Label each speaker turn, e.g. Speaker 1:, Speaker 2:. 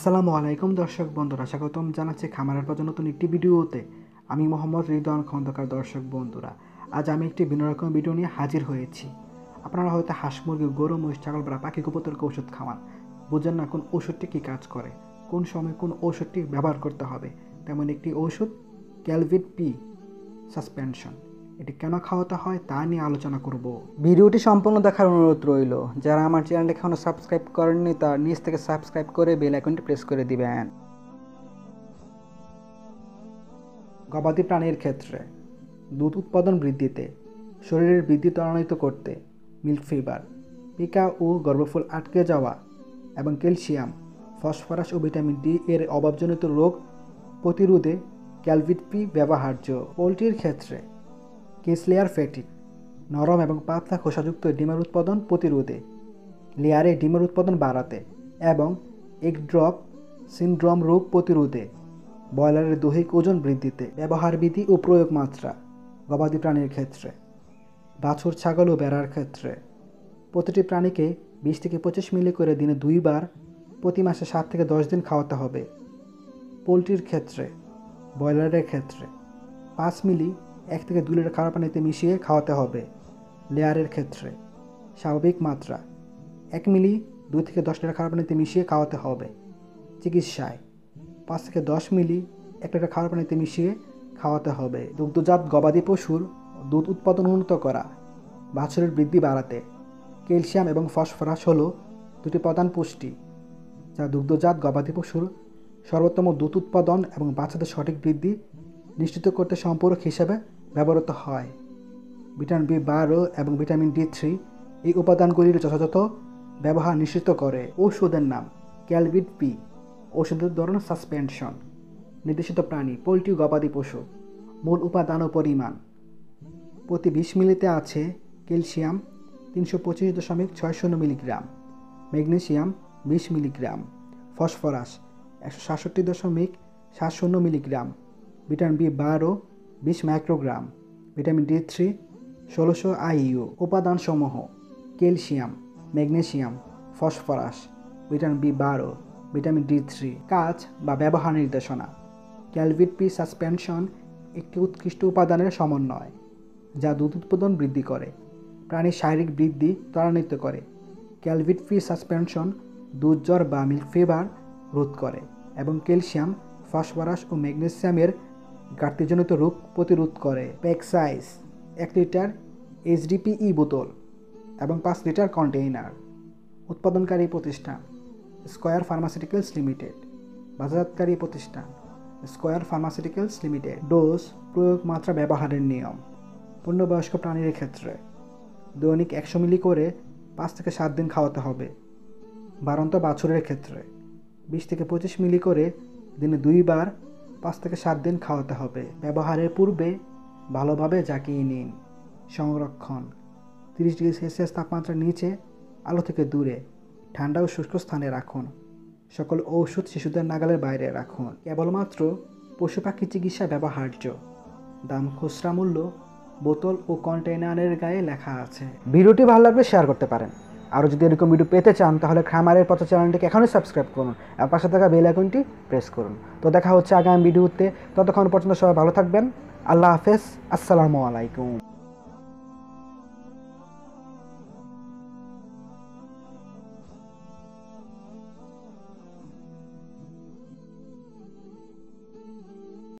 Speaker 1: আসসালামু আলাইকুম দর্শক বন্ধুরা, স্বাগতম জানাচ্ছি খামারের পর নতুন একটি ভিডিওতে। আমি মোহাম্মদ রিদওয়ান খন্দকার। দর্শক বন্ধুরা, আজ আমি একটি ভিন্ন রকম ভিডিও নিয়ে হাজির হয়েছি। আপনারা হয়তো হাঁস মুরগি, গরু, মহিষ, ছাগল বা পাখি কবুতরকে ওষুধ খাওয়ান, বুঝেন না কোন ওষুধটি কী কাজ করে, কোন সময় কোন ওষুধটি ব্যবহার করতে হবে। তেমন একটি ওষুধ ক্যালভিট পি সাসপেনশন। এটি কেন খাওয়াতে হয় তা নিয়ে আলোচনা করব। ভিডিওটি সম্পূর্ণ দেখার অনুরোধ রইল। যারা আমার চ্যানেলটি এখনও সাবস্ক্রাইব করেননি তার নিচ থেকে সাবস্ক্রাইব করে বেল আইকনটি প্রেস করে দিবেন। গবাদি প্রাণীর ক্ষেত্রে দুধ উৎপাদন বৃদ্ধিতে, শরীরের বৃদ্ধি ত্বরান্বিত করতে, মিল্ক ফিভার, পিকা ও গর্ভফুল আটকে যাওয়া এবং ক্যালসিয়াম, ফসফরাস ও ভিটামিন ডি এর অভাবজনিত রোগ প্রতিরোধে ক্যালভিট পি ব্যবহার্য। পোলট্রির ক্ষেত্রে কেস লেয়ার ফ্যাটিক, নরম এবং পাতলা খোসাযুক্ত ডিমের উৎপাদন প্রতিরোধে, লেয়ারে ডিমের উৎপাদন বাড়াতে এবং এগ ড্রপ সিনড্রোম রোগ প্রতিরোধে, ব্রয়লারের দৈহিক ওজন বৃদ্ধিতে। ব্যবহার বিধি ও প্রয়োগ মাত্রা গবাদি প্রাণীর ক্ষেত্রে, বাছুর, ছাগল ও ভেড়ার ক্ষেত্রে প্রতিটি প্রাণীকে 20 থেকে 25 মিলি করে দিনে 2 বার প্রতি মাসে 7 থেকে 10 দিন খাওয়াতে হবে। পোলট্রির ক্ষেত্রে, ব্রয়লারের ক্ষেত্রে 5 মিলি 1 থেকে 2 লিটার খাওয়ার পানিতে মিশিয়ে খাওয়াতে হবে। লেয়ারের ক্ষেত্রে স্বাভাবিক মাত্রা 1 মিলি 2 থেকে 10 লিটার খাওয়ার পানিতে মিশিয়ে খাওয়াতে হবে। চিকিৎসায় 5 থেকে 10 মিলি 1 লিটার খাওয়ার পানিতে মিশিয়ে খাওয়াতে হবে। দুগ্ধজাত গবাদি পশুর দুধ উৎপাদন উন্নত করা, বাছুরের বৃদ্ধি বাড়াতে। ক্যালসিয়াম এবং ফসফরাস হলো দুটি প্রধান পুষ্টি যা দুগ্ধজাত গবাদি পশুর সর্বোত্তম দুধ উৎপাদন এবং বাচ্চাদের সঠিক বৃদ্ধি নিশ্চিত করতে সম্পূরক হিসেবে ব্যবহৃত হয়। ভিটামিন বি12 এবং ভিটামিন ডি3 এই উপাদানগুলির যথাযথ ব্যবহার নিশ্চিত করে। ওষুধের নাম ক্যালভিট পি। ওষুধের ধরন সাসপেনশন। নির্দেশিত প্রাণী পোলট্রি, গবাদি পশু। মূল উপাদান ও পরিমাণ প্রতি 20 মিলিতে আছে calcium 325.60 milligram, magnesium 20 milligram, phosphorus 167.70 milligram, vitamin বি12 20 মাইক্রোগ্রাম, ভিটামিন ডি3 1600 IU। উপাদানসমূহ ক্যালসিয়াম, ম্যাগনেসিয়াম, ফসফরাস, ভিটামিন বি12, ভিটামিন ডি3। কাজ বা ব্যবহার নির্দেশনা। ক্যালভিট পি সাসপেনশন একটি উৎকৃষ্ট উপাদানের সমন্বয় যা দুধ উৎপাদন বৃদ্ধি করে, প্রাণীর শারীরিক বৃদ্ধি ত্বরান্বিত করে। ক্যালভিট পি সাসপেনশন দুধ জ্বর বা মিল্ক ফিভার রোধ করে এবং ক্যালসিয়াম, ফসফরাস ও ম্যাগনেসিয়ামের ঘাটতিজনিত রোগ প্রতিরোধ করে। প্যাক সাইজ 1 লিটার HDPE বোতল এবং 5 লিটার কন্টেইনার। উৎপাদনকারী প্রতিষ্ঠান স্কয়ার ফার্মাসিউটিক্যালস লিমিটেড। বাজারজাতকারী প্রতিষ্ঠান স্কয়ার ফার্মাসিউটিক্যালস লিমিটেড। ডোজ, প্রয়োগ মাত্রা, ব্যবহারের নিয়ম। পূর্ণবয়স্ক প্রাণীর ক্ষেত্রে দৈনিক 100 মিলি করে 5 থেকে 7 দিন খাওয়াতে হবে। বাড়ন্ত বাছুরের ক্ষেত্রে 20 থেকে 25 মিলি করে দিনে 2 বার 5 থেকে 7 দিন খাওয়াতে হবে। ব্যবহারের পূর্বে ভালোভাবে জাকিয়ে নিন। সংরক্ষণ 30 ডিগ্রি সেলসিয়াস তাপমাত্রার নিচে, আলো থেকে দূরে, ঠান্ডা ও শুষ্ক স্থানে রাখুন। সকল ঔষধ শিশুদের নাগালের বাইরে রাখুন। কেবলমাত্র পশু পাখি চিকিৎসা ব্যবহার্য। দাম খুচরা মূল্য বোতল ও কন্টেইনারের গায়ে লেখা আছে। ভিডিওটি ভালো লাগলে শেয়ার করতে পারেন। আরও যদি এরকম ভিডিও পেতে চান তাহলে খামারের পথ চ্যানেলটিকে এখনই সাবস্ক্রাইব করুন আর পাশে থাকা বেল আইকনটি প্রেস করুন। তো দেখা হচ্ছে আগামী ভিডিওতে। ততক্ষণ পর্যন্ত সবাই ভালো থাকবেন। আল্লাহ হাফেজ। আসসালামু আলাইকুম।